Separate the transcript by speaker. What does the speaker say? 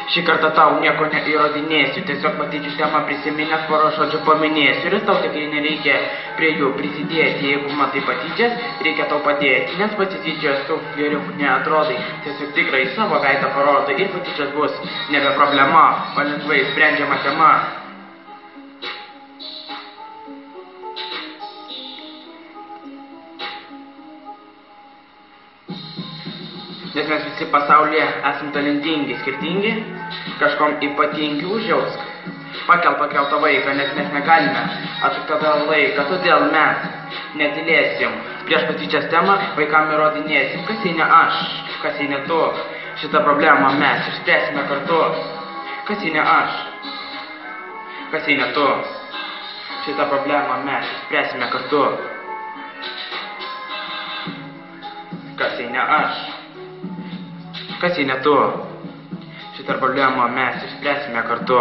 Speaker 1: Šį kartą tau nieko neįrodinėsiu, tiesiog patyčių temą prisiminęs porą žodžių paminėsiu. Ir tau tikrai nereikia prie jų prisidėti, jeigu matai patyčias, reikia tau padėti, nes pasityčios tu geriau neatrodai. Tiesiog tikrai savo veidą parodai ir patyčios bus nebe problema, o lengvai sprendžiama tema. Nes mes visi pasaulyje esam talentingi, skirtingi, kažkom ypatingi užjausk. Pakel tą vaiką, nes mes negalime atsukti tada laiką, todėl mes netylėsim. Prieš patyčias temą vaikam įrodinėsim, kas jei ne aš, kas jei ne tu. Šitą problemą mes išspręsime kartu. Kas jei ne aš, kas jei ne tu. Šitą problemą mes išspręsime kartu. Kas jei ne aš. Kas jei ne tu? Šitą problemą mes išspręsime kartu.